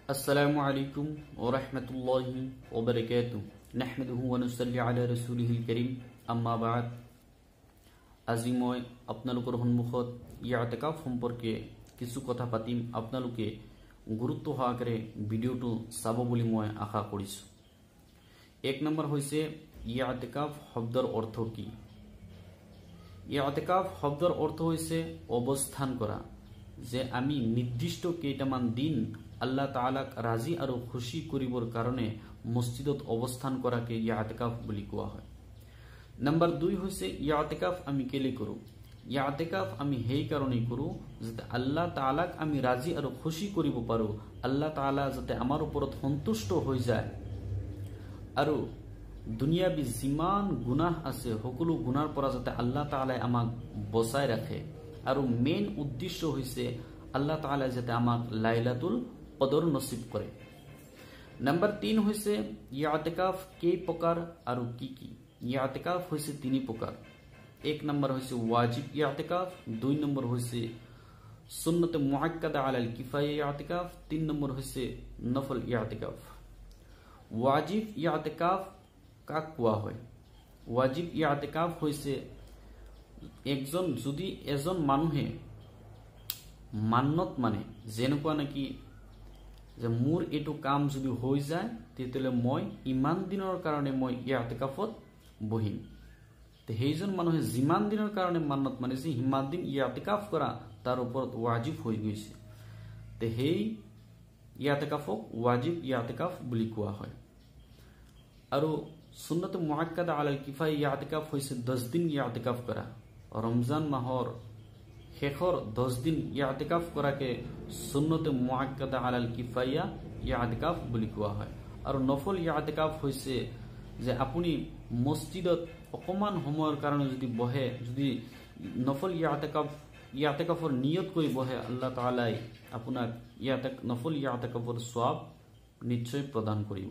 अस्सलामु अलैकुम व रहमतुल्लाहि व बरकातुहू नहमदुहु व नुसल्ली अला रसूलिहिल करीम अम्मा बाद। আজি মই আপোনালোকৰ সন্মুখত ইআতিকাফ সম্পৰ্কে কিছু কথা পাতিম। আপোনালোকে গুৰুত্ব সহকাৰে ভিডিওটো চাব বুলি মই আশা কৰিছো। এক নম্বৰ হৈছে ইআতিকাফ শব্দৰ অৰ্থ কি। ইআতিকাফ শব্দৰ অৰ্থ হৈছে অৱস্থান কৰা, যে আমি নিৰ্দিষ্ট কেইটামান দিন আল্লাহ তাআলাক ৰাজি আৰু খুশি কৰিবৰ কাৰণে মছজিদত অৱস্থান কৰাকে ইআতিকাফ বুলি কোৱা হয়। नंबर 2 হৈছে ইআতিকাফ আমি কেলে কৰো। ইআতিকাফ আমি হেই কাৰণে কৰো যাতে আল্লাহ তাআলাক আমি ৰাজি আৰু খুশি কৰিব পাৰো, আল্লাহ তাআলা যাতে আমাৰ ওপৰত সন্তুষ্ট হৈ যায় আৰু দুনিয়াবি যিমান গুনাহ আছে সকলো গুনাহৰ পৰা যাতে আল্লাহ তাআলাই আমাক বচাই ৰাখে। আৰু মেইন উদ্দেশ্য হৈছে আল্লাহ তাআলাই যাতে আমাক লাইলাতুল কদৰ নসিব কৰে। नंबर 3 হৈছে ইআতিকাফ কেই প্ৰকাৰ আৰু কি কি। ইআতিকাফ হৈছে তিনি প্ৰকাৰ। এক নম্বৰ হৈছে ওয়াজিব ইআতিকাফ, দুই নম্বৰ হৈছে সুন্নত মুআক্কাদা আলাল কিফায়া ইআতিকাফ, তিন নম্বৰ হৈছে নফল ইআতিকাফ। ওয়াজিব ইআতিকাফ কাক কোৱা হয়। ওয়াজিব ইআতিকাফ হৈছে যদি এজন মানুহে মান্নত মানে যেনেকুৱা নাকি যে মোৰ এটো কাম যদি হৈ যায় তেতিয়ালে মই ইমান দিনৰ কাৰণে মই ইআতিকাফত বহিম। তে সেইজন মানুহে যিমান দিনৰ কাৰণে মান্নত মানিছে সিমান দিন ইআতিকাফ কৰা তাৰ ওপৰত ওয়াজিব হৈ গৈছে। তে সেই ইআতিকাফক ওয়াজিব ইআতিকাফ বুলি কোৱা হয়। আৰু সুন্নত মুআক্কাদা আলাল কিফায়া ইআতিকাফ হৈছে 10 দিন ইআতিকাফ কৰা। ৰমজান মাহৰ শেষৰ 10 দিন ইআতিকাফ কৰাকে সুন্নত মুআক্কাদা আলাল কিফায়া ইআতিকাফ বুলি কোৱা হয়। আৰু নফল ইআতিকাফ হৈছে যে আপুনি মসজিদত অকমান সময়ৰ কাৰণে যদি বহে, যদি নফল ইআতিকাফৰ নিয়ত কৰি বহে, আল্লাহ তাআলাই আপোনাক নফল ইআতিকাফৰ সওয়াব নিশ্চয় প্ৰদান কৰিব।